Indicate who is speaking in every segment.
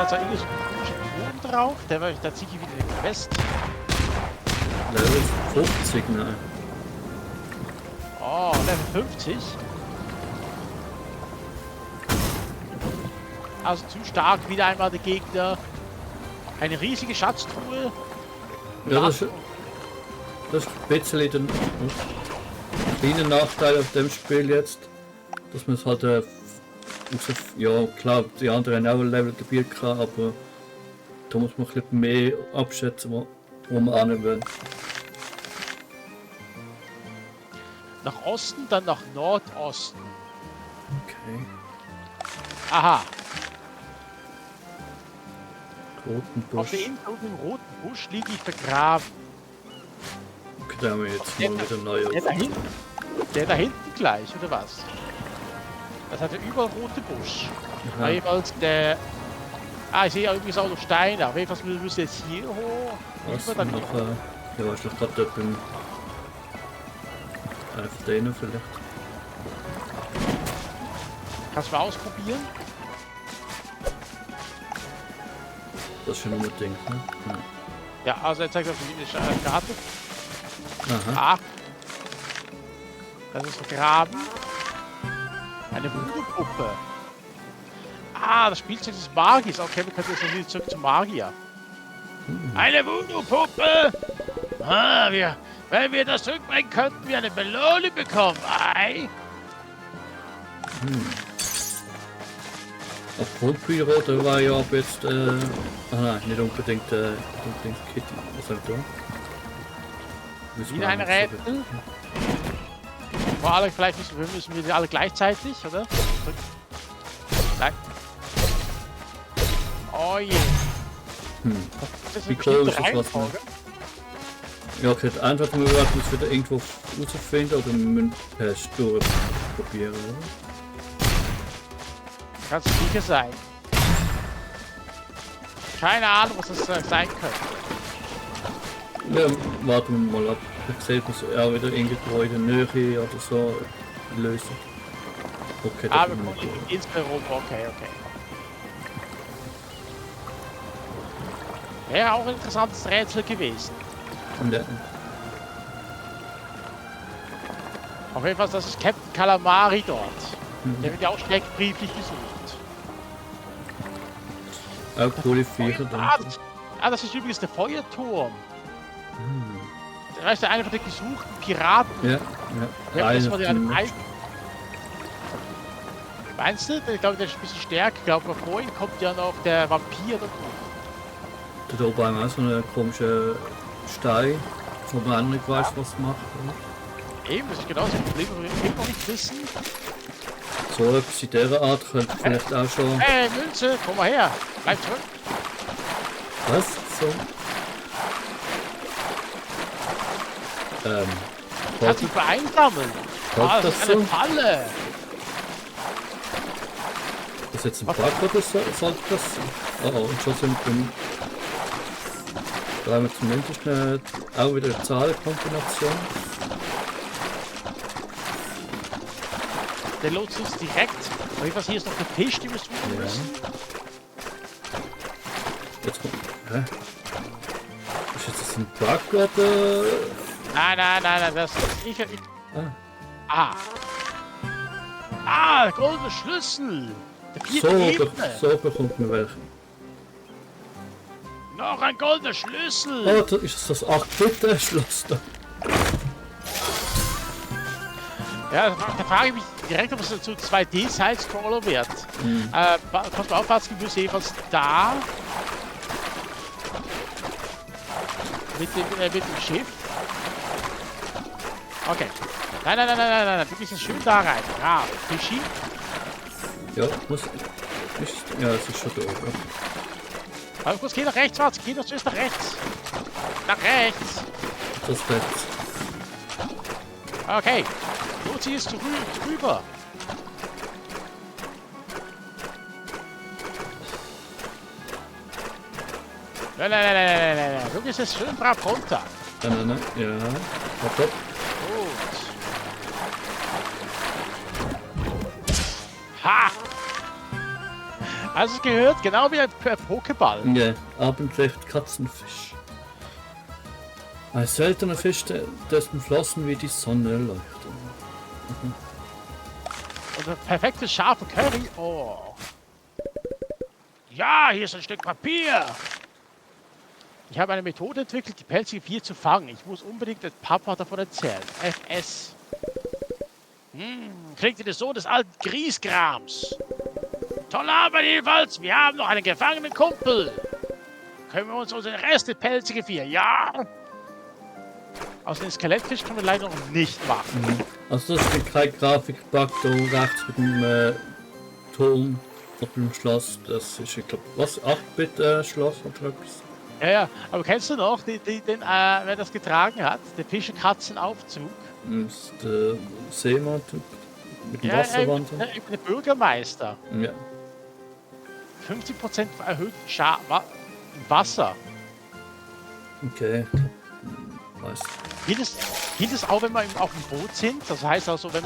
Speaker 1: Da ist irgendwie so ein komischer Boden drauf. Da ziehe ich wieder den Quest.
Speaker 2: Level 50, nein.
Speaker 1: Oh, Level 50. Also zu stark, wieder einmal der Gegner. Eine riesige Schatztruhe.
Speaker 2: Ja, das ist ein bisschen der kleine Nachteil auf dem Spiel jetzt, dass man es halt ja klar, die anderen haben auch ein Levelgebiet gehabt, aber da muss man ein bisschen mehr abschätzen, wo man hin will.
Speaker 1: Nach Osten, dann nach Nordosten.
Speaker 2: Okay.
Speaker 1: Aha.
Speaker 2: Roten
Speaker 1: Auf
Speaker 2: Busch.
Speaker 1: der Insel unten im roten Busch liege ich vergraben.
Speaker 2: Okay, da haben wir jetzt mal wieder neu.
Speaker 1: Der da hinten gleich, oder was? Das hat ja überall rote Busch.
Speaker 2: Ja.
Speaker 1: Jeweils der... Ah, ich sehe ja übrigens auch noch Steine. Auf jeden Fall müssen wir jetzt hier hoch.
Speaker 2: Was
Speaker 1: Über dann
Speaker 2: noch? Ja, ich noch gerade dort beim denen vielleicht.
Speaker 1: Kannst du mal ausprobieren?
Speaker 2: Das ist schon unbedingt, ne?
Speaker 1: Ja, also er zeigt auf die Karte.
Speaker 2: Aha.
Speaker 1: Ah. Das ist vergraben. Eine Voodoo-Puppe. Ah, das Spielzeug des Magiers. Okay, wir können jetzt noch wieder zurück zum Magier. Eine Voodoo-Puppe! Ah, wenn wir das zurückbringen, könnten wir eine Belohnung bekommen. Ei?
Speaker 2: Aufgrund Pyro, da war ja ab jetzt, nein, nicht unbedingt Kitty. Was soll ich da?
Speaker 1: Wieder ein Rätsel. Vor allem, vielleicht müssen wir die alle gleichzeitig, oder? Nein. Oh je. Das ist
Speaker 2: Wie
Speaker 1: eine
Speaker 2: cool
Speaker 1: bestimmte
Speaker 2: ist das, was man...
Speaker 1: Reihenfolge.
Speaker 2: Ja, okay, entweder wir werden es wieder irgendwo rausfinden oder wir müssen per Sturm probieren, oder?
Speaker 1: Kannst du sicher sein. Keine Ahnung, was das sein könnte.
Speaker 2: Ja, warten wir mal ab. Ich sehe uns auch wieder irgendwo in der Nähe oder so lösen. Okay,
Speaker 1: Ah,
Speaker 2: das
Speaker 1: wir
Speaker 2: ist
Speaker 1: kommen ins Büro. Okay. Wäre auch ein interessantes Rätsel gewesen.
Speaker 2: ja.
Speaker 1: Auf jeden Fall, das ist Captain Calamari dort. Der wird ja auch steckbrieflich gesucht.
Speaker 2: Auch coole Viecher da.
Speaker 1: Das ist übrigens der Feuerturm. Da ist einer von den gesuchten Piraten.
Speaker 2: Ja.
Speaker 1: Das war ja ein Meinst du? Ich glaube, der ist ein bisschen stärker. Ich glaube, vorhin kommt ja noch der Vampir dazu.
Speaker 2: Da oben haben wir auch so einen komischen Stein, wo man auch nicht weiß, was macht. Oder?
Speaker 1: Eben, das ist genau das Problem, wir noch nicht wissen.
Speaker 2: So etwas in dieser Art könnte vielleicht auch schon...
Speaker 1: Hey, Münze, komm mal her. Bleib zurück.
Speaker 2: Was? So?
Speaker 1: Kannst dich vereinsammeln. Das
Speaker 2: das
Speaker 1: ist eine
Speaker 2: so?
Speaker 1: Falle.
Speaker 2: Ist jetzt ein Bug oder so? Sollte das? Oh, und schon sind wir... Da haben wir zumindest auch wieder eine Zahlenkombination.
Speaker 1: Der lotst uns direkt. Was hier ist noch der Fisch, den wir suchen müssen.
Speaker 2: Jetzt kommt... Hä? Ist jetzt das ein Bug oder...
Speaker 1: Nein, das ist ich. Der goldene Schlüssel. Der vierte Ebene.
Speaker 2: So bekommt man welchen.
Speaker 1: Noch ein goldener Schlüssel.
Speaker 2: Oh, da ist das 8-Bit-Schloss da.
Speaker 1: Ja, da frage ich mich direkt, ob es zu 2D-Side-Scroller wird. Kannst du aufpassen, wir müssen jedenfalls da mit dem Schiff. Okay. Nein, du bist jetzt schön da rein. Ja, Fischi.
Speaker 2: Ja, muss... Nicht, ja, es ist schon da oben.
Speaker 1: Aber kurz, geh nach rechts, Mats. Geh doch zuerst nach rechts. Nach rechts.
Speaker 2: Das rechts.
Speaker 1: Okay. Du ziehst rüber. Nein. Du gehst jetzt schön brav runter.
Speaker 2: Nein. Ja. Hopp.
Speaker 1: Gut. Ha! Also es gehört genau wie ein Pokéball.
Speaker 2: Ja, Abendlicht Katzenfisch. Ein seltener Fisch, dessen Flossen wie die Sonne leuchten.
Speaker 1: Und ein perfektes scharfe Curry. Oh. Ja, hier ist ein Stück Papier. Ich habe eine Methode entwickelt, die pelzige Vieh zu fangen. Ich muss unbedingt dem Papa davon erzählen. FS. Klingt wie der Sohn des alten Griesgrams. Tolle Arbeit jedenfalls. Wir haben noch einen gefangenen Kumpel. Können wir uns unseren Rest der pelzige Vieh? Ja. Aus dem Skelettfisch können wir leider noch nicht machen.
Speaker 2: Also das ist kein Grafikbug da rechts mit dem Turm auf dem Schloss. Das ist, ich glaube, was? 8-Bit-Schloss oder etwas?
Speaker 1: Ja, aber kennst du noch, wer das getragen hat? Der Fische-Katzen-Aufzug?
Speaker 2: Das ist der Seemann-Typ mit dem
Speaker 1: Ja,
Speaker 2: Wasserwandel.
Speaker 1: der Bürgermeister.
Speaker 2: Ja.
Speaker 1: 50% erhöht Wasser.
Speaker 2: Okay. Weiß.
Speaker 1: Gilt es auch, wenn wir auf dem Boot sind? Das heißt also, wenn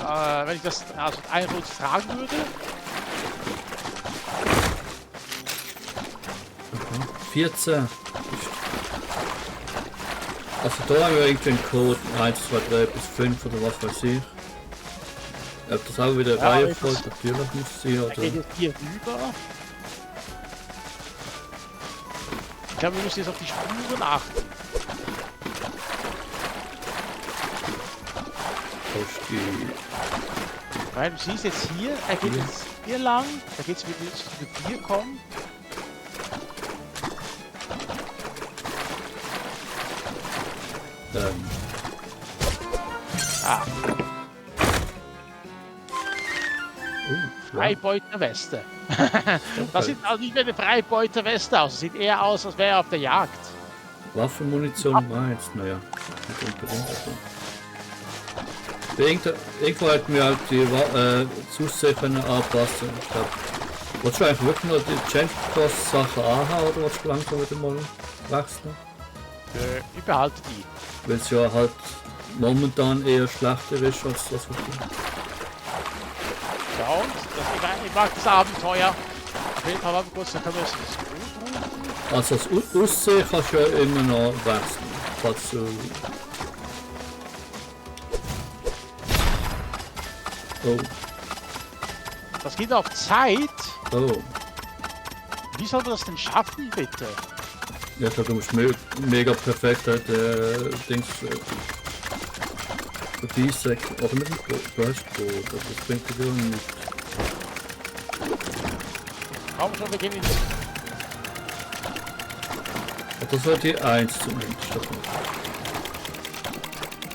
Speaker 1: ich das ein Boot tragen würde?
Speaker 2: 14. Also da haben wir irgendwie einen Code 1, 2, 3 bis 5 oder was weiß ich. Ob das auch wieder Reihenfolge natürlich muss sein
Speaker 1: Da
Speaker 2: oder.
Speaker 1: geht jetzt hier rüber. Ich glaube, wir müssen jetzt auf die Spuren achten.
Speaker 2: Auf die.
Speaker 1: Weil du siehst jetzt hier, er geht jetzt hier lang, da geht es wieder zu dem Bier kommen. Freibeuterweste. Das sieht also nicht mehr eine Freibeuterweste aus, das sieht eher aus, als wäre er auf der Jagd.
Speaker 2: Waffenmunition meins, naja. Nicht unbedingt. Irgendwo hätten wir halt die Zusachen anpassen. Ich glaube, wolltest du eigentlich wirklich noch die Change Cost Sachen anhaben oder wolltest du langsam wieder mal wechseln?
Speaker 1: Ich behalte die.
Speaker 2: Weil es ja halt momentan eher schlechter ist als das, was du.
Speaker 1: Ja, und ich mag das Abenteuer. Auf jeden Fall, warte kurz, dann können wir es gut rufen.
Speaker 2: Also das Aussehen kannst du ja immer noch wechseln. Falls du. Oh.
Speaker 1: Das geht auf Zeit.
Speaker 2: Oh.
Speaker 1: Wie soll man das denn schaffen, bitte?
Speaker 2: Ja, ich glaube, du musst mega perfekt Dings. Bisek. Oder mit dem Flashboot. Das bringt dir nicht.
Speaker 1: Komm schon, wir gehen ins.
Speaker 2: Das war die 1 zumindest.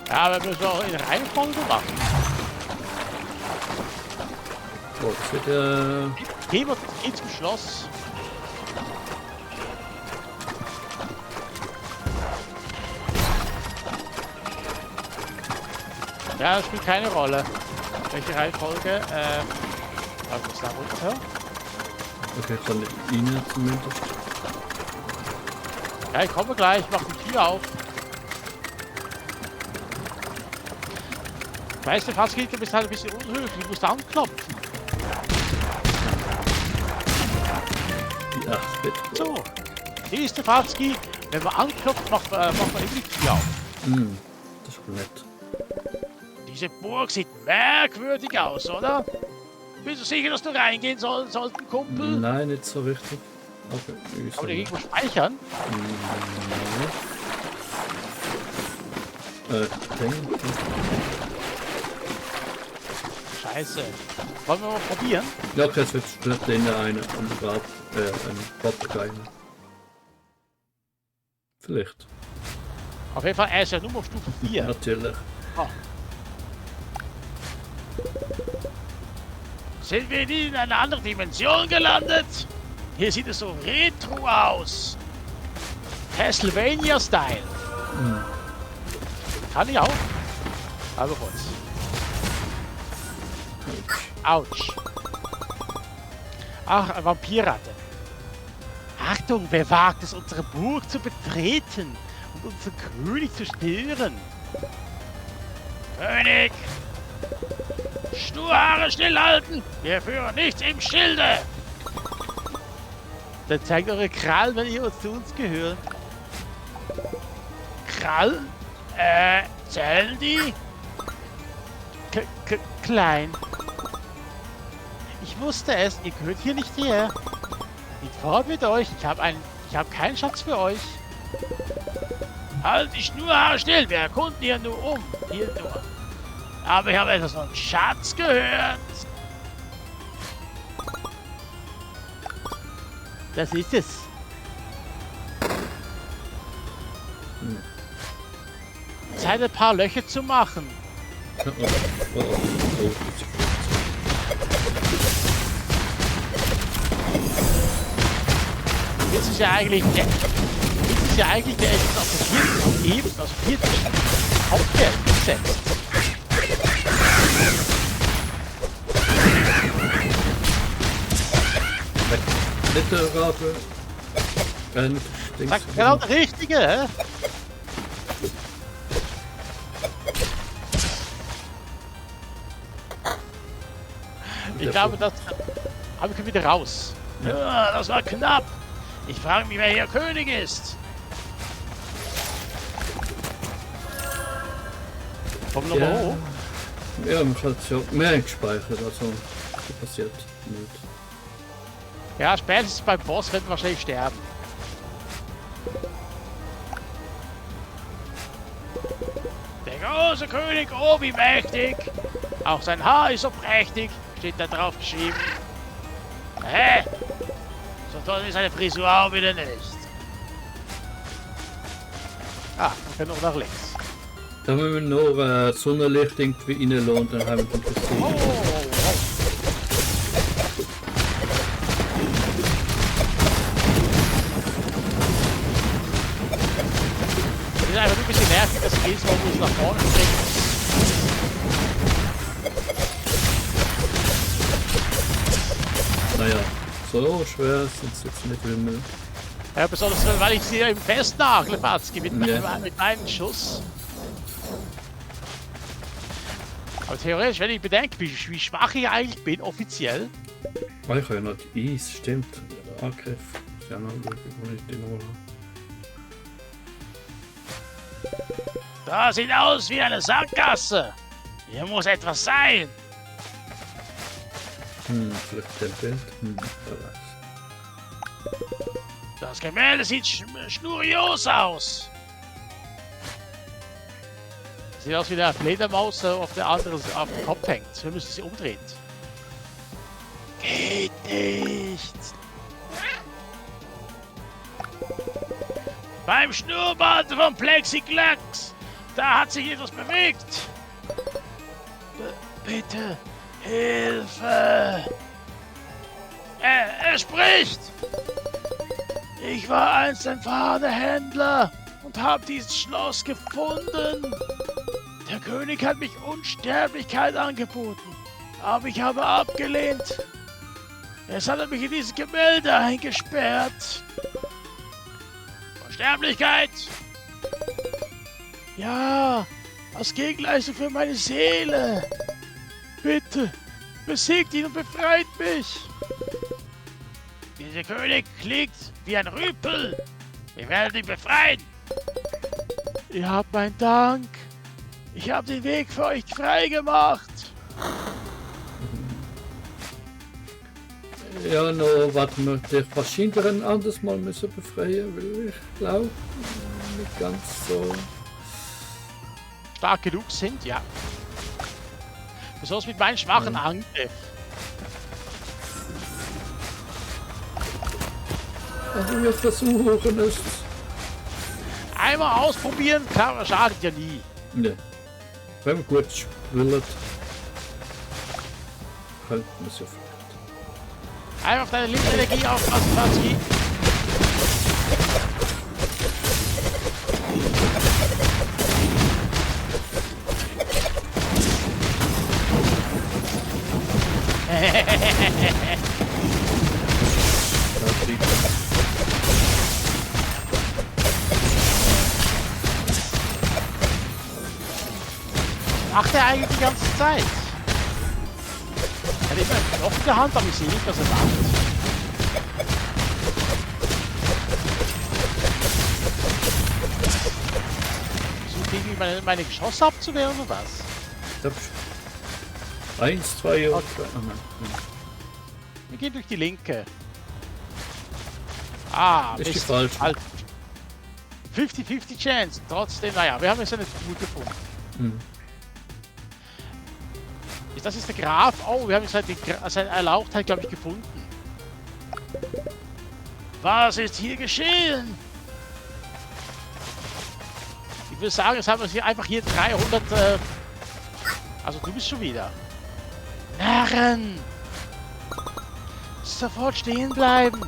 Speaker 1: Ja, aber wir müssen auch in Reihenfolge machen.
Speaker 2: Oh, das wird
Speaker 1: Gehen wir zum Schloss. Ja, das spielt keine Rolle. Welche Reihenfolge? Was ist da runter?
Speaker 2: Okay, von Ihnen zumindest.
Speaker 1: Ja, ich komme gleich, ich mach die Tür auf. Weißt du, fast geht, du bist halt ein bisschen unhöflich, du musst anklopfen.
Speaker 2: Die 8-Bit.
Speaker 1: So, hier ist der Fatski. Wenn man anklopft, macht man immer die Tür auf.
Speaker 2: Das ist nett.
Speaker 1: Diese Burg sieht merkwürdig aus, oder? Bist du sicher, dass du reingehen sollst, Kumpel?
Speaker 2: Nein, nicht so richtig. Okay,
Speaker 1: Kann man den irgendwo speichern? Scheiße. Wollen wir mal probieren?
Speaker 2: Ja, okay, jetzt wird den einen Papagei. Vielleicht.
Speaker 1: Auf jeden Fall, er ist ja nur auf Stufe 4.
Speaker 2: Natürlich.
Speaker 1: Oh. Sind wir in einer anderen Dimension gelandet? Hier sieht es so retro aus. Castlevania-Style. Kann ich auch. Aber kurz. Autsch. Ach, ein Vampirratte. Achtung, wer wagt es, unsere Burg zu betreten und unseren König zu stören? König! Sturhaare stillhalten! Wir führen nichts im Schilde! Dann zeigt eure Krallen, wenn ihr zu uns gehört. Krallen? Zählen die? Klein. Ich wusste es, ihr gehört hier nicht her. Nicht fort mit euch, ich habe keinen Schatz für euch. Halt die Schnur still, wir erkunden hier nur um. Hier nur. Aber ich habe etwas von Schatz gehört. Das ist es. Zeit, ein paar Löcher zu machen. Jetzt ist ja eigentlich der ist auf der vierten Hauptwelt gesetzt.
Speaker 2: Nette Rabe.
Speaker 1: Sag genau der Richtige, hä? Ich glaube, das habe ich wieder raus. Ja, das war knapp. Ich frage mich, wer hier König ist. Komm noch mal hoch.
Speaker 2: Ja, man hat ja mehr gespeichert, also passiert nicht.
Speaker 1: Ja, spätestens beim Boss wird man wahrscheinlich sterben. Der große König, oh wie mächtig. Auch sein Haar ist so prächtig, steht da drauf geschrieben. Hä? So toll ist seine Frisur auch wieder nicht. Ah, wir können noch nach links.
Speaker 2: Dann müssen wir noch Sonnenlicht irgendwie reinlassen, dann haben wir den gesehen.
Speaker 1: Oh. Das ist einfach nur ein bisschen nervig, dass jedes Mal, wo es nach vorne springt.
Speaker 2: Naja, so schwer sind es jetzt nicht mehr.
Speaker 1: Ja, besonders weil ich sie im Festnagel Batzki mit meinem Schuss. Aber theoretisch, wenn ich bedenke, wie schwach ich eigentlich bin, offiziell.
Speaker 2: Oh, ich habe ja noch die Eis, stimmt. Angriff. Ist ja noch nicht den Ohren.
Speaker 1: Das sieht aus wie eine Sackgasse. Hier muss etwas sein.
Speaker 2: Vielleicht der Bild. Wer weiß.
Speaker 1: Das Gemälde sieht schnurios aus. Sieht aus wie eine Fledermaus auf der anderen auf dem Kopf hängt. Wir müssen sie umdrehen. Geht nicht. Beim Schnurrband vom Plexiglax. Da hat sich etwas bewegt. Bitte. Hilfe. Er spricht. Ich war einst ein fahrender Händler und habe dieses Schloss gefunden. Der König hat mich Unsterblichkeit angeboten, aber ich habe abgelehnt. Jetzt hat er mich in dieses Gemälde eingesperrt. Unsterblichkeit? Ja, als Gegenleistung für meine Seele. Bitte, besiegt ihn und befreit mich. Dieser König klingt wie ein Rüpel. Wir werden ihn befreien. Ihr habt meinen Dank. Ich habe den Weg für euch frei gemacht.
Speaker 2: Ja, noch warten wir dich wahrscheinlich ein anderes Mal müssen befreien, weil ich glaube, nicht ganz so
Speaker 1: Stark genug sind, ja. Besonders mit meinem schwachen Angriff.
Speaker 2: Also wir versuchen es.
Speaker 1: Einmal ausprobieren, klar, schadet ja nie.
Speaker 2: Ne. Wenn wir gut spielen, könnten wir es ja vielleicht.
Speaker 1: Einfach auf deine Lebensenergie aufpassen, Batzki. Macht er eigentlich die ganze Zeit? Er hat immer einen Knopf in der Hand, aber ich sehe nicht, was er macht. meine Geschosse abzuwehren oder was?
Speaker 2: Ich glaub, 1, 2
Speaker 1: Okay.
Speaker 2: oh nein.
Speaker 1: Wir gehen durch die linke. Ah,
Speaker 2: Das ist die
Speaker 1: Mist.
Speaker 2: falsche.
Speaker 1: Halt. 50-50 Chance. Trotzdem, naja, wir haben jetzt eine Tour gefunden.
Speaker 2: Hm.
Speaker 1: Das ist der Graf. Oh, wir haben jetzt seine Erlauchtheit, glaube ich, gefunden. Was ist hier geschehen? Ich würde sagen, jetzt haben wir hier einfach hier 300... Also du bist schon wieder. Narren! Sofort stehen bleiben!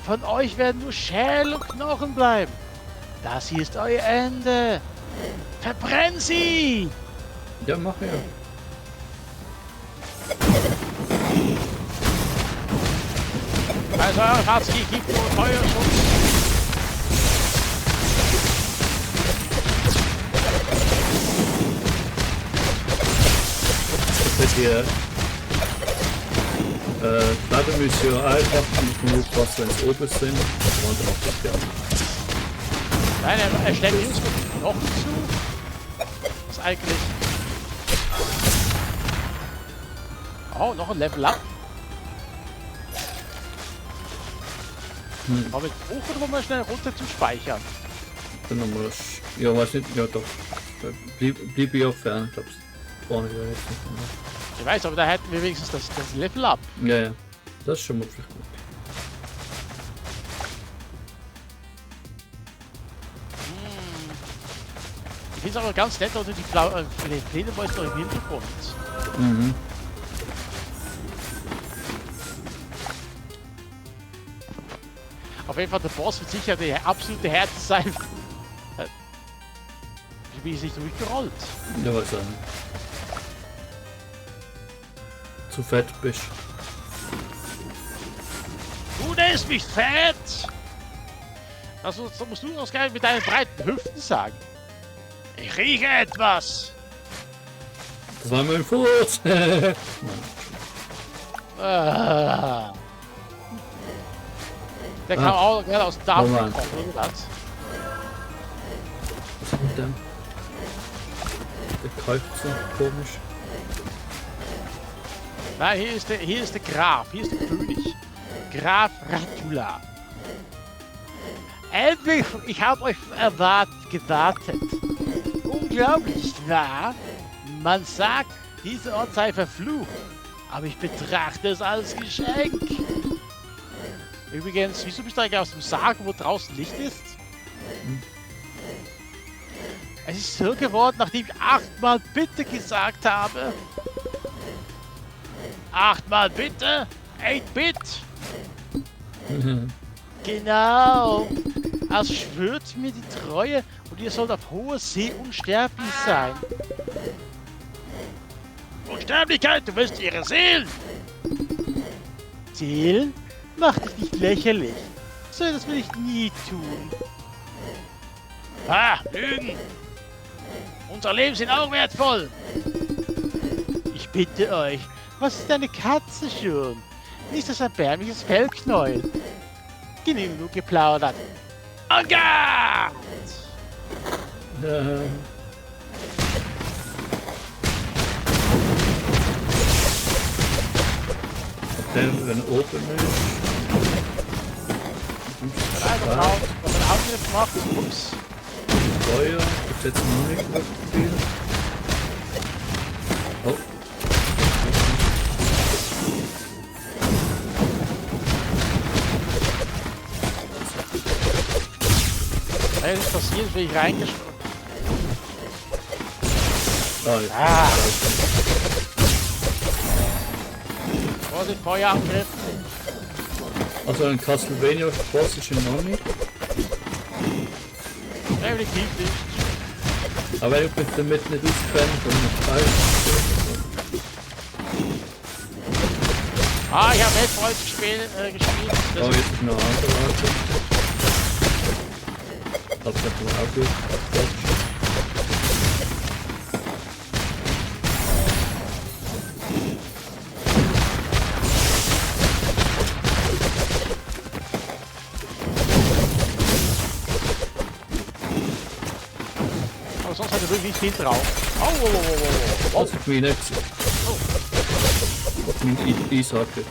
Speaker 1: Von euch werden nur Schädel und Knochen bleiben. Das hier ist euer Ende. Verbrenn sie!
Speaker 2: Ja, mach ja.
Speaker 1: Also euer Fahrzeug gibt nur Feuerschutz.
Speaker 2: Mit der Lademission einfach nicht genug Wasser ins Oben sind. Das waren dann auch das Jahr.
Speaker 1: Nein, er schlägt uns mit den Knochen zu. Was eigentlich... Oh, noch ein Level up. Wollen wir hoch oder wollen wir schnell runter zum Speichern?
Speaker 2: Dann nochmal das. Ja, weiß nicht. Ja, doch. Blieb ich auch fern. Ich glaub's. Vorne wäre jetzt nicht mehr.
Speaker 1: Ich weiß, aber da hätten wir wenigstens das Level up.
Speaker 2: Ja, ja. Das ist schon mal vielleicht gut.
Speaker 1: Ich finde es aber ganz nett, oder die Fledermäuse noch im Hintergrund.
Speaker 2: Mhm.
Speaker 1: Auf jeden Fall, der Boss wird sicher der absolute Härte sein. Wie ist nicht durchgerollt?
Speaker 2: Ja, weiß auch nicht. Zu fett bist.
Speaker 1: Du nennst mich fett! Also, das musst du ausgerechnet mit deinen breiten Hüften sagen. Ich rieche etwas!
Speaker 2: Das war mein Fuß!
Speaker 1: Ah. Der kam auch gerade aus dem Darm
Speaker 2: Moment.
Speaker 1: gekommen, oder was?
Speaker 2: Was ist mit dem? Der keucht so komisch.
Speaker 1: Nein, hier ist der Graf, hier ist der König. Graf Ratula. Endlich, ich habe euch gewartet. Unglaublich, nicht wahr? Man sagt, dieser Ort sei verflucht, aber ich betrachte es als Geschenk. Übrigens, wieso bist du eigentlich aus dem Sarg, wo draußen Licht ist? Es ist so geworden, nachdem ich 8-mal bitte gesagt habe. 8-mal bitte? 8-Bit? Genau. Also schwört mir die Treue und ihr sollt auf hoher See unsterblich sein. Unsterblichkeit, du willst ihre Seelen! Seelen? Mach dich nicht lächerlich. So etwas will ich nie tun. Ah, Lügen! Unser Leben sind auch wertvoll! Ich bitte euch, was ist eine Katze schon? Nicht das erbärmliches Fellknäuel. Genug geplaudert. En garde!
Speaker 2: Wenn oben ist.
Speaker 1: Also drauf, wenn man Angriff macht, ups.
Speaker 2: Feuer, ich setze noch nicht so viel. Oh.
Speaker 1: Wenn es passiert, bin ich reingesprungen.
Speaker 2: Jetzt.
Speaker 1: Ah. Vorsicht, Feuerangriff.
Speaker 2: Also ein Castlevania-Boss ist noch nicht.
Speaker 1: Definitiv nicht.
Speaker 2: Aber ich bin damit nicht auskenne, dann nicht weiß.
Speaker 1: Ah, ich habe Metroid gespielt. Das
Speaker 2: Oh, jetzt ist noch ein anderer. Das hat man auch gut.
Speaker 1: sonst hat er wirklich nicht viel drauf. Oh, oh, oh, oh, oh.
Speaker 2: Das ist mir nicht gesehen. Mein Eishacke.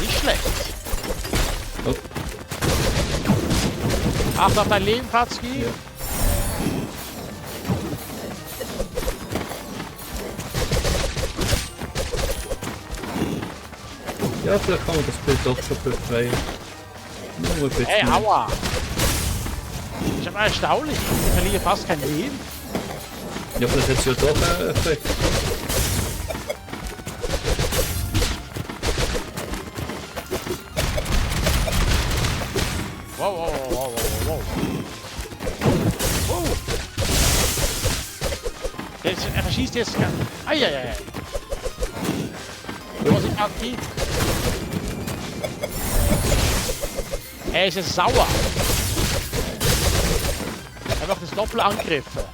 Speaker 1: Nicht schlecht.
Speaker 2: Oh,
Speaker 1: Acht auf dein Leben, Patski.
Speaker 2: ja. Ja, vielleicht kann man das Bild doch schon befreien. Nur ein bisschen.
Speaker 1: Hey, aua. Ich hab erstaunlich. Ich verliere fast kein Leben.
Speaker 2: Ja, vielleicht hat es ja doch einen Effekt.
Speaker 1: Wow, wow, wow, wow, wow, wow. Wow. Er verschießt jetzt. Eieiei. Vorsicht, Patski. Er ist jetzt sauer. Er macht jetzt Doppelangriffe.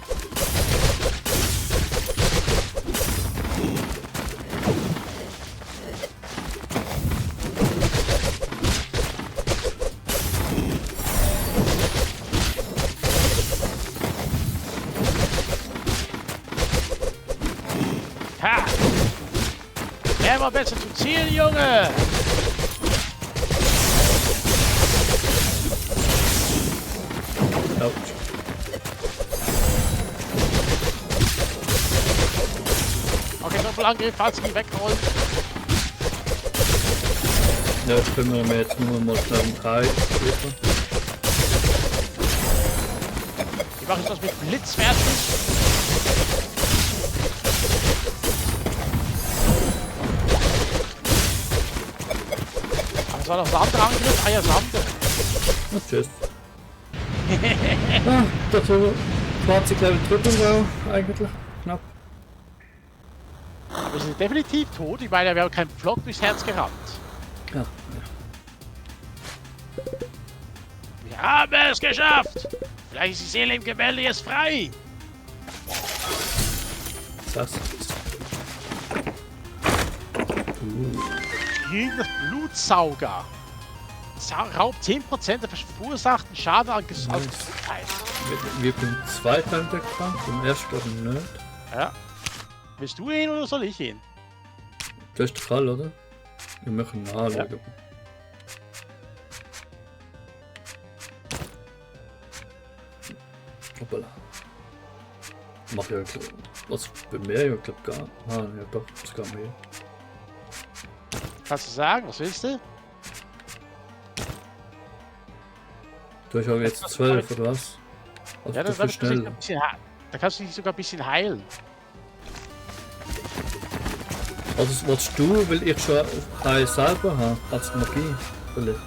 Speaker 1: Ha! Immer besser zu zielen, Junge!
Speaker 2: Autsch.
Speaker 1: Okay, Doppelangriff, Patski wegrollen.
Speaker 2: Ja, das können wir jetzt nur mal schnell im Kreis schieben.
Speaker 1: Ich mache jetzt das mit Blitz fertig. Das war noch der andere Angriff. Ah ja, das andere.
Speaker 2: Und tschüss. Ah, das war 20 Level drüber eigentlich. Knapp.
Speaker 1: Aber wir sind definitiv tot. Ich meine, wir haben keinen Pflock durchs Herz gerannt.
Speaker 2: Ja.
Speaker 1: Wir haben es geschafft! Vielleicht ist die Seele im Gemälde jetzt frei!
Speaker 2: Das.
Speaker 1: Gegen das Blutsauger. Raubt 10% der verursachten Schaden an Gesundheit.
Speaker 2: Wir bin zweiter bekannt, im ersten glaube ich nicht.
Speaker 1: Ja. Willst du hin oder soll ich hin?
Speaker 2: Du hast den Fall, oder? Wir machen nachschauen. Ja. Hoppala. Mach ja, was bei mir ja, glaub gar. Ah, ja doch, sogar mehr.
Speaker 1: Kannst du sagen, was willst du?
Speaker 2: Du hast ja jetzt 12 oder was? Also
Speaker 1: Ja,
Speaker 2: das
Speaker 1: dann
Speaker 2: ist schnell.
Speaker 1: da kannst du dich sogar ein bisschen heilen.
Speaker 2: Also was du, will ich schon Heil selber haben, als Magie. Vielleicht.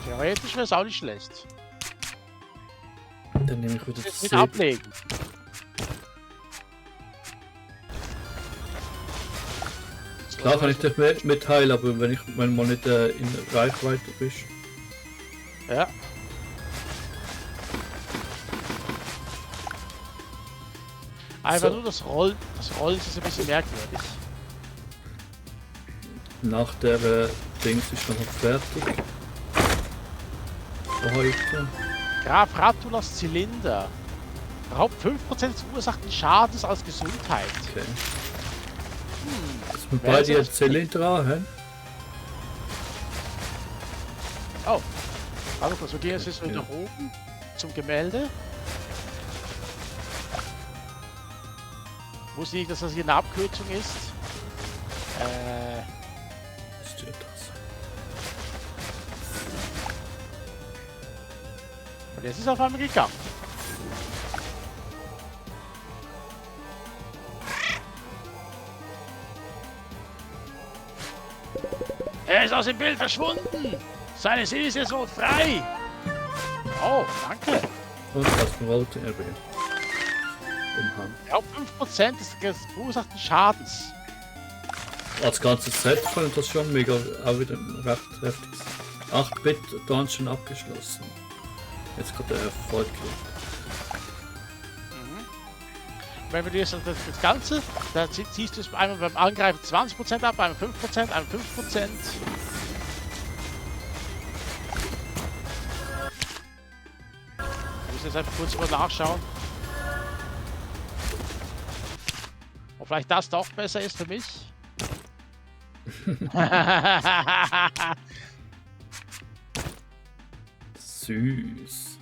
Speaker 1: Theoretisch wäre es auch nicht schlecht.
Speaker 2: Dann nehme ich wieder
Speaker 1: Jetzt
Speaker 2: das
Speaker 1: mit
Speaker 2: Sieb.
Speaker 1: ablegen.
Speaker 2: Klar kann ich dich mit heilen, aber wenn man nicht in Reichweite bist.
Speaker 1: Ja. Einfach
Speaker 2: So.
Speaker 1: nur das Rollen ist ein bisschen merkwürdig.
Speaker 2: Nach der Dings ist noch fertig. Heute.
Speaker 1: Graf Ratulas Zylinder. Raubt 5% des verursachten Schadens als Gesundheit.
Speaker 2: Okay. Dass wir
Speaker 1: Wer
Speaker 2: beide
Speaker 1: ist
Speaker 2: jetzt Zylinder haben.
Speaker 1: Oh. Also wir gehen jetzt wieder oben zum Gemälde. Wusste nicht, dass das hier eine Abkürzung ist.
Speaker 2: Ist ja das.
Speaker 1: Und jetzt ist es auf einmal gegangen. Er ist aus dem Bild verschwunden. Seine Seele ist jetzt wohl frei. Oh, danke.
Speaker 2: Und was wir wollten erwähnen. Umhang.
Speaker 1: Ja, 5% des verursachten Schadens.
Speaker 2: Als ganzes Set fand ich das schon mega, auch wieder recht heftig. 8-Bit Dungeon abgeschlossen. Jetzt kommt der Erfolg.
Speaker 1: Wenn wir jetzt das Ganze, da ziehst du es einmal beim Angreifen 20% ab, einmal 5%, einmal 5%. Wir müssen jetzt einfach kurz mal nachschauen. Ob vielleicht das doch besser ist für mich.
Speaker 2: Süß.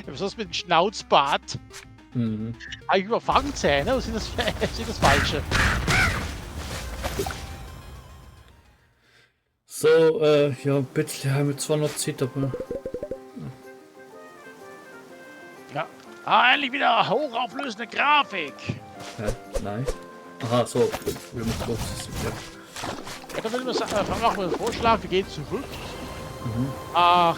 Speaker 1: Was ist mit dem Schnauzbart?
Speaker 2: Mhm.
Speaker 1: Eigentlich über Fangzähne, oder sind das, sind das falsche?
Speaker 2: So, ja, ein bisschen haben wir zwar noch Zeit, aber
Speaker 1: Ja. Ah, endlich wieder hochauflösende Grafik.
Speaker 2: hä? Nein. Aha, so, wir müssen kurz. Ja.
Speaker 1: Ja, dann würde ich machen wir einen Vorschlag, wir gehen zurück.
Speaker 2: Mhm.
Speaker 1: Ach,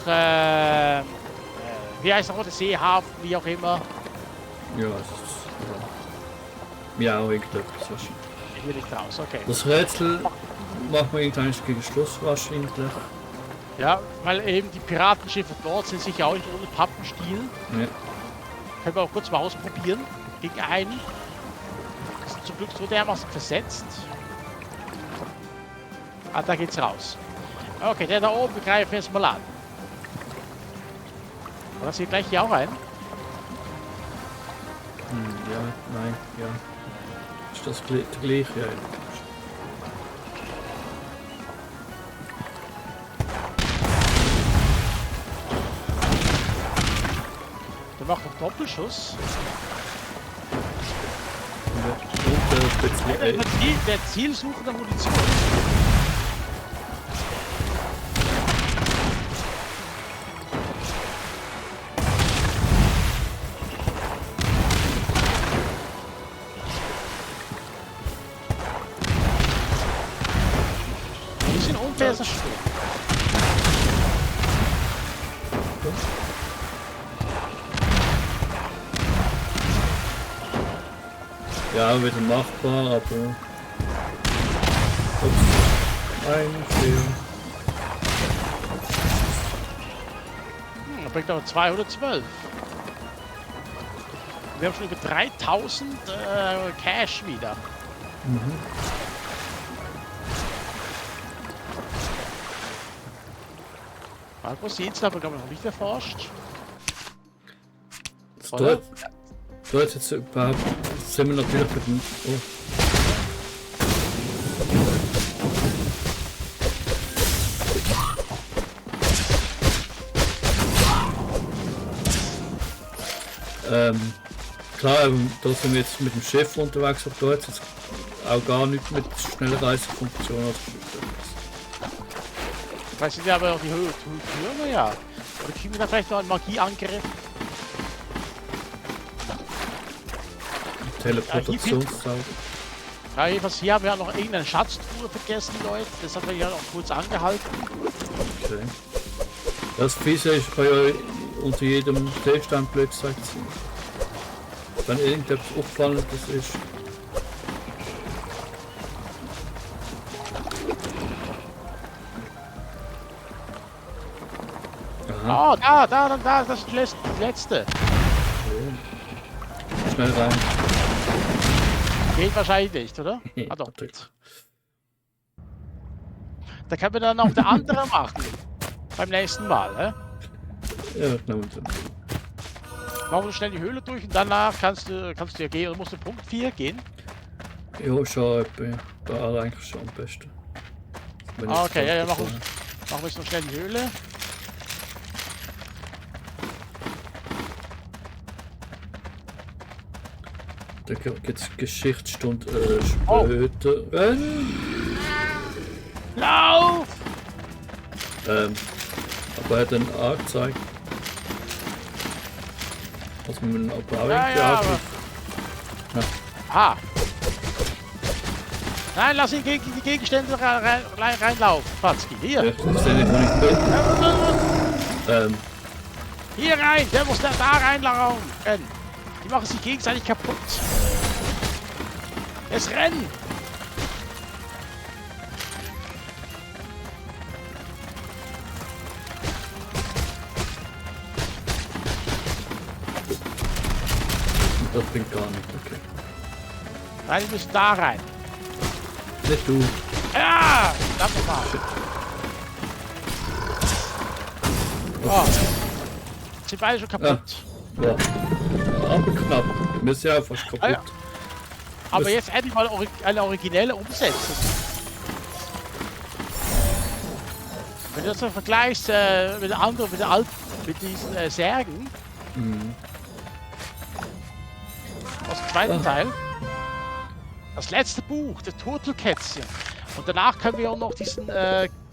Speaker 1: wie heißt noch der Seehafen, wie auch immer.
Speaker 2: Ja, es ist. Ja, auch irgendetwas wahrscheinlich.
Speaker 1: Ich will nicht raus, okay.
Speaker 2: Das Rätsel machen wir irgendwann gegen Schluss wahrscheinlich.
Speaker 1: Ja, weil eben die Piratenschiffe dort sind sicher auch nicht ohne Pappenstiel.
Speaker 2: Ja.
Speaker 1: Können wir auch kurz mal ausprobieren. Gegen einen. Ist zum Glück so dermaßen versetzt. Ah, da geht's raus. Okay, der da oben, wir greifen jetzt mal an. Das hier gleich hier auch ein.
Speaker 2: Ja, nein, ja. Ist das gleiche? Ja.
Speaker 1: Der macht einen Doppelschuss.
Speaker 2: Und ein bisschen,
Speaker 1: Der zielsuchende Munition. Die sind unfair zerstört.
Speaker 2: ja, wieder machbar, aber. Ups. Ein Fehler.
Speaker 1: Da bringt aber 212. Wir haben schon über 3000 Cash wieder.
Speaker 2: Mhm.
Speaker 1: Markus, die Insel haben wir glaube ich noch nicht erforscht.
Speaker 2: Dort jetzt überhaupt sind wir natürlich mit dem. Oh. Klar, da sind wir jetzt mit dem Schiff unterwegs, aber da hat jetzt auch gar nicht mit Schnellreisefunktion oder
Speaker 1: Vielleicht sind ja aber auch die Türme, ja. Oder kriegen wir da vielleicht noch einen Magieangriff?
Speaker 2: Teleportationszauber.
Speaker 1: Ja, jedenfalls hier haben wir ja noch irgendeine Schatztruhe vergessen, Leute. Das haben wir ja noch kurz angehalten.
Speaker 2: Okay. Das Fiese ist, kann ja unter jedem Stillstand gesagt sein. Wenn irgendetwas Auffallendes ist. Aha.
Speaker 1: Oh, da, das ist das letzte.
Speaker 2: Okay. Schnell rein.
Speaker 1: Geht wahrscheinlich nicht, oder? Ah doch. Da können wir dann auch der andere machen. Beim nächsten Mal, hä?
Speaker 2: Ja, genau.
Speaker 1: Machen wir schnell die Höhle durch und danach kannst du ja gehen. Oder musst du Punkt 4 gehen?
Speaker 2: Ja, schon da eigentlich schon am besten. Wenn
Speaker 1: Ah,
Speaker 2: ich
Speaker 1: okay, ja,
Speaker 2: das
Speaker 1: machen wir jetzt noch schnell die Höhle.
Speaker 2: Da gibt es Geschichtsstunde später.
Speaker 1: Lauf!
Speaker 2: Aber er hat dann angezeigt. Was man mit dem Abbau
Speaker 1: Ja, aber... Ah! Nein, lass ihn gegen die Gegenstände reinlaufen, Patzki. Hier!
Speaker 2: Ja, das ist ja nicht, wo ich bin.
Speaker 1: Hier rein! Der muss da reinlaufen! Die machen sich gegenseitig kaputt. Es rennen!
Speaker 2: Das bringt gar nicht, okay.
Speaker 1: Nein, die müssen da rein.
Speaker 2: Nicht du.
Speaker 1: Ja! Danke mal. Oh. Sind beide schon kaputt.
Speaker 2: Ja. Aber knapp. Wir sind ja fast kaputt.
Speaker 1: Ah, ja. Aber jetzt endlich mal eine originelle Umsetzung. Wenn du das so vergleichst mit den anderen, mit den alten, mit diesen Särgen. Aus dem zweiten Teil. Das letzte Buch, der Turtelkätzchen. Und danach können wir auch noch diesen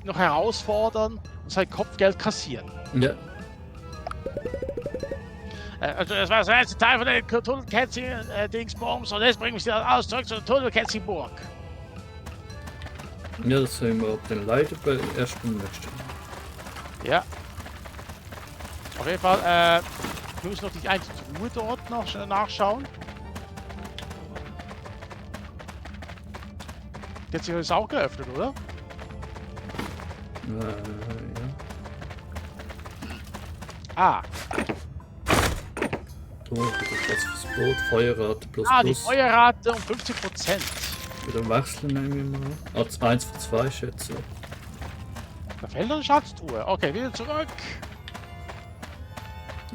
Speaker 1: noch herausfordern und sein Kopfgeld kassieren.
Speaker 2: Ja.
Speaker 1: Also das war das letzte Teil von der Turtelkätzchen-Dingsbums und jetzt bringen wir sie alles zurück zur Turtelkätzchenburg.
Speaker 2: Ja, das sehen wir auf den Leiter bei erst beim nächsten.
Speaker 1: Ja. Auf jeden Fall, wir müssen noch die eine Truhe dort noch schnell nachschauen. Jetzt ist auch geöffnet, oder?
Speaker 2: Ja.
Speaker 1: Ah.
Speaker 2: Oh, das fürs Boot, Feuerrate plus
Speaker 1: Ah, die
Speaker 2: plus.
Speaker 1: Feuerrate um 50%.
Speaker 2: Wieder wechseln nehmen wir mal. Ah, 1 von 2 schätze.
Speaker 1: Da fehlt eine Schatztruhe. Okay, wieder zurück.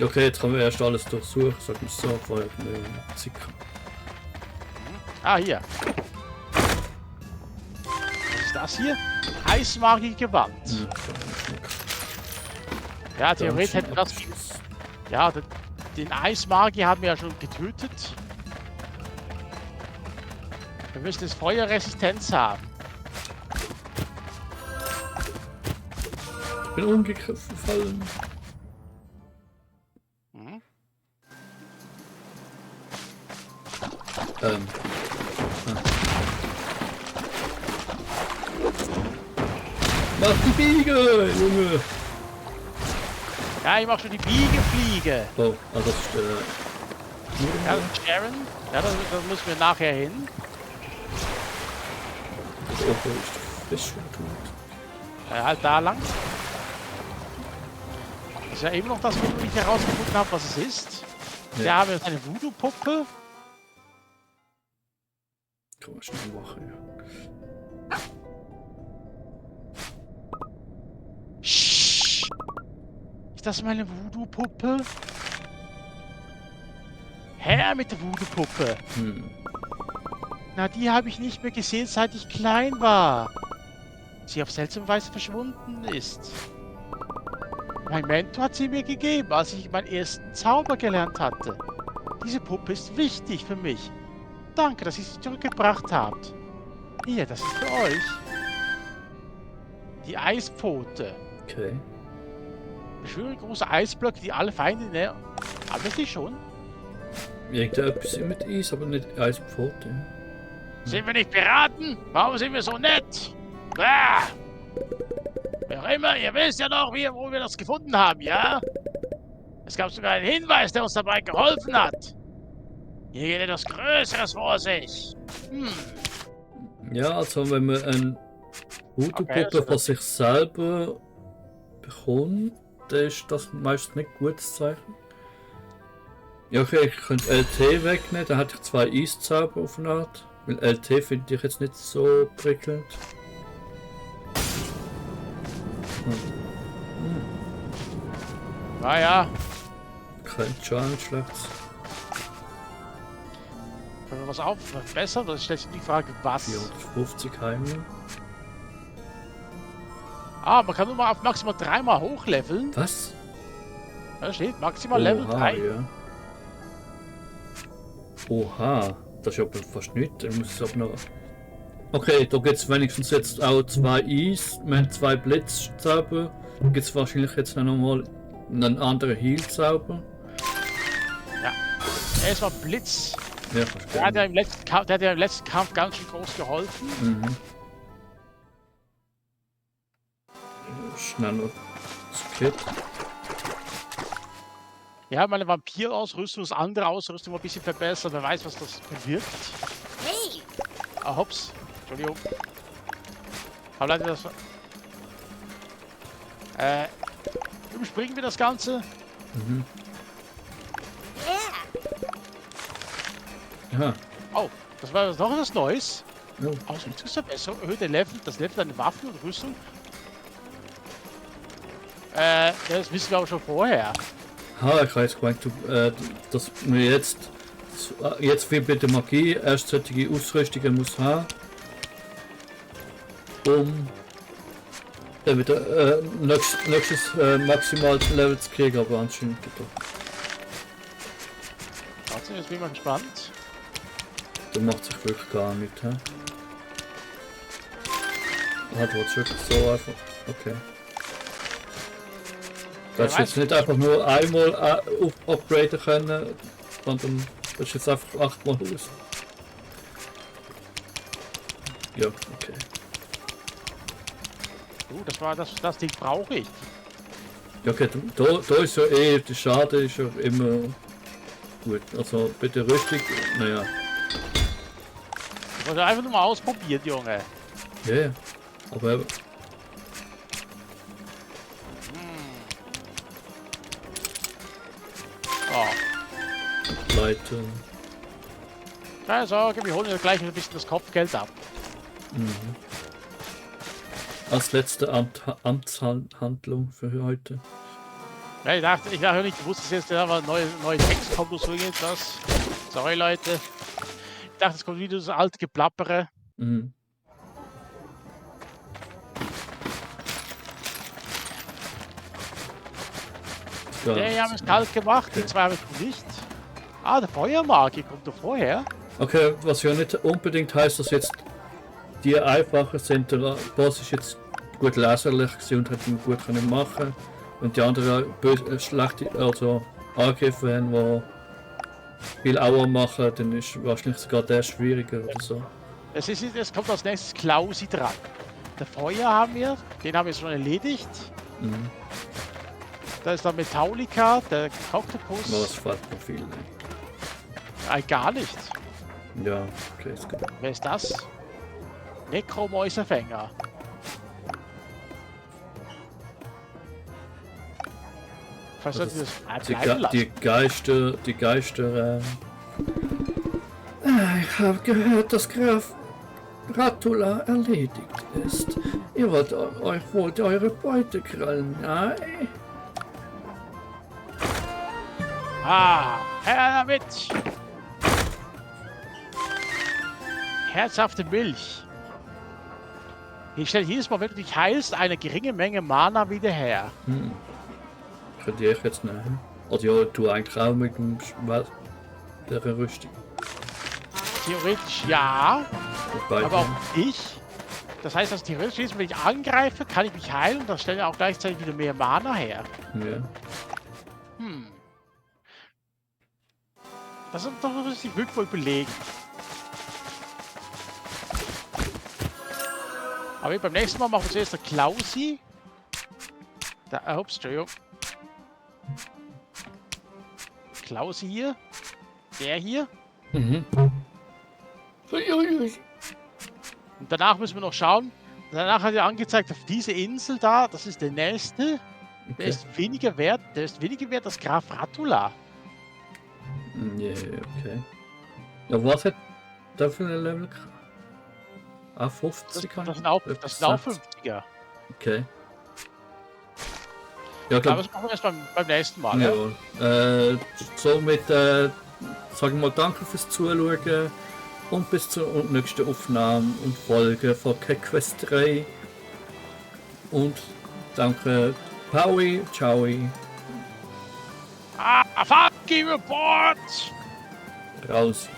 Speaker 2: Okay, jetzt haben wir erst alles durchsuchen, sag ich so, vorher zicken.
Speaker 1: Ah, hier. Was ist das hier? Eismagie Wand. Ja, theoretisch hätte das... Ja, den Eismagier haben wir ja schon getötet. Wir müssen jetzt Feuerresistenz haben.
Speaker 2: Ich bin umgefallen.
Speaker 1: Mhm.
Speaker 2: Mach die Biege, Junge!
Speaker 1: Ja, ich mach schon die Biegefliege.
Speaker 2: Oh, ah, das ist
Speaker 1: Ja, Sharon. Ja, da müssen wir nachher hin.
Speaker 2: das ist der Fisch gut.
Speaker 1: Halt da lang. Das ist ja eben noch das, wo ich nicht herausgefunden habe, was es ist.
Speaker 2: Ja.
Speaker 1: Wir haben jetzt eine Voodoo-Puppe.
Speaker 2: Kann man schnell machen, ja.
Speaker 1: Ist das meine Voodoo-Puppe? Her mit der Voodoo-Puppe. Na, die habe ich nicht mehr gesehen, seit ich klein war. Sie auf seltsame Weise verschwunden ist. Mein Mentor hat sie mir gegeben, als ich meinen ersten Zauber gelernt hatte. Diese Puppe ist wichtig für mich. Danke, dass ihr sie zurückgebracht habt. Hier, das ist für euch. Die Eispfote.
Speaker 2: Okay.
Speaker 1: Beschwöre große Eisblöcke, die alle Feinde näher. Haben wir die schon?
Speaker 2: Irgendetwas mit Eis, aber nicht Eispfote.
Speaker 1: Sind wir nicht Piraten? Warum sind wir so nett? Ah! Wer auch immer, ihr wisst ja noch, wo wir das gefunden haben, ja? Es gab sogar einen Hinweis, der uns dabei geholfen hat. Hier geht etwas Größeres vor sich.
Speaker 2: Ja, also wenn man eine Voodoo-Puppe
Speaker 1: also
Speaker 2: von sich selber bekommt, dann ist das meistens nicht ein gutes Zeichen. Ja, okay, ich könnte LT wegnehmen, dann hätte ich 2 Eiszauber auf eine Art. Weil LT finde ich jetzt nicht so prickelnd.
Speaker 1: Naja,
Speaker 2: Könnte schon nicht schlecht.
Speaker 1: können wir was verbessern? Das stellt sich die Frage, was?
Speaker 2: 450 Heime.
Speaker 1: Ah, man kann nur mal auf maximal 3-mal hochleveln.
Speaker 2: Was?
Speaker 1: Da steht maximal Level 3.
Speaker 2: Ja. Oha, das ist aber fast nichts. Ich muss es aber noch. Okay, da gibt es wenigstens jetzt auch 2 Eis, wir haben 2 Blitzzauber. Da gibt es wahrscheinlich jetzt noch mal einen anderen Heal-Zauber.
Speaker 1: Ja. Erstmal Blitz.
Speaker 2: Ja,
Speaker 1: Der hat ja im letzten Kampf ganz schön groß geholfen.
Speaker 2: Schnell noch das Kit.
Speaker 1: Ja, meine Vampir-Ausrüstung, das andere Ausrüstung ein bisschen verbessert. Wer weiß, was das bewirkt.
Speaker 3: Hey!
Speaker 1: Ah, hops. Entschuldigung. Aber leider das... überspringen wir das Ganze.
Speaker 2: Ja.
Speaker 1: Oh, das war noch was Neues.
Speaker 2: Oh.
Speaker 1: Ausrüstungsverbesserung, erhöht das Level deiner Waffen und Rüstung. Das wissen wir aber schon vorher.
Speaker 2: Ich weiß gemeint, dass man jetzt wie bei der Magie erst solche Ausrüstungen muss haben, um dann wieder nächstes maximales Level zu kriegen, aber anscheinend doch.
Speaker 1: Warte, jetzt bin ich mal gespannt.
Speaker 2: Der macht sich wirklich gar nicht, hä? Hat was wirklich so einfach. Okay. Du hättest jetzt nicht einfach nur einmal upgraden können, sondern das ist jetzt einfach 8-mal aus. Ja, okay.
Speaker 1: Das Ding brauche ich.
Speaker 2: Ja, okay, da ist ja der Schaden ist ja immer gut. Also bitte richtig, naja.
Speaker 1: Ich wollte einfach nur mal ausprobieren, Junge.
Speaker 2: Ja, yeah. Aber
Speaker 1: Oh.
Speaker 2: Leute.
Speaker 1: Keine Sorge, wir holen jetzt gleich ein bisschen das Kopfgeld ab.
Speaker 2: Mhm. Als letzte Amtshandlung für heute.
Speaker 1: Ja, ich dachte nicht, ich wusste jetzt, da war neue Text kommt, so geht das. Sorry, Leute. Ich dachte, es kommt wieder das alte Geplappere.
Speaker 2: Mhm. Ja.
Speaker 1: Die haben es kalt gemacht, die zwei habe ich noch nicht. Ah, der Feuermagier kommt doch vorher.
Speaker 2: Okay, was ja nicht unbedingt heißt, dass jetzt die einfacher sind. Der Boss ist jetzt gut leserlich und hat ihn gut können machen. Und die anderen schlechte, also Angriffe haben, die viel Auer machen, dann ist wahrscheinlich sogar der schwieriger oder so.
Speaker 1: Es kommt als nächstes Klausi dran. Der Feuer haben wir, den haben wir schon erledigt.
Speaker 2: Mhm.
Speaker 1: Da ist dann Metallica, der
Speaker 2: Aber
Speaker 1: Octopus.
Speaker 2: das fällt mir viel. Ne?
Speaker 1: Gar nicht.
Speaker 2: Ja, okay, ist gut.
Speaker 1: Wer ist das? Nekromäusefänger. Was soll
Speaker 2: Also
Speaker 1: das bleiben lassen?
Speaker 2: die Geister. Ich habe gehört, dass Graf Ratula erledigt ist. Ihr wollt euch wohl eure Beute krallen, nein?
Speaker 1: Ah, her damit! Herzhafte Milch. Ich stelle jedes Mal, wenn du dich heilst, eine geringe Menge Mana wieder her.
Speaker 2: Könnte ich jetzt nehmen. Oder ja, du eigentlich auch mit dem der Rüstung.
Speaker 1: Theoretisch ja,
Speaker 2: Beide.
Speaker 1: aber auch ich. Das heißt, dass theoretisch, wenn ich angreife, kann ich mich heilen und dann stelle ich auch gleichzeitig wieder mehr Mana her.
Speaker 2: Ja.
Speaker 1: Das ist doch richtig wirklich wohl belegen. Aber beim nächsten Mal machen wir zuerst der Klausi. Ups, Entschuldigung. Klausi hier. Der hier.
Speaker 2: Mhm.
Speaker 1: Und danach müssen wir noch schauen. Danach hat er angezeigt, auf diese Insel da, das ist der nächste. Der
Speaker 2: Okay.
Speaker 1: ist weniger wert. Der ist weniger wert als Graf Ratula.
Speaker 2: Ja, okay. Ja, was hat der für ein Level? Ah, 50?
Speaker 1: Das sind auch 50er.
Speaker 2: Okay. Ja,
Speaker 1: Aber
Speaker 2: glaub,
Speaker 1: das machen wir erst beim nächsten Mal.
Speaker 2: ja.
Speaker 1: Ja?
Speaker 2: Somit sagen wir mal danke fürs Zuschauen und bis zur nächsten Aufnahme und Folge von Quest 3. Und danke Paui, ciao.
Speaker 1: Ah, fuck you, report!
Speaker 2: Raus.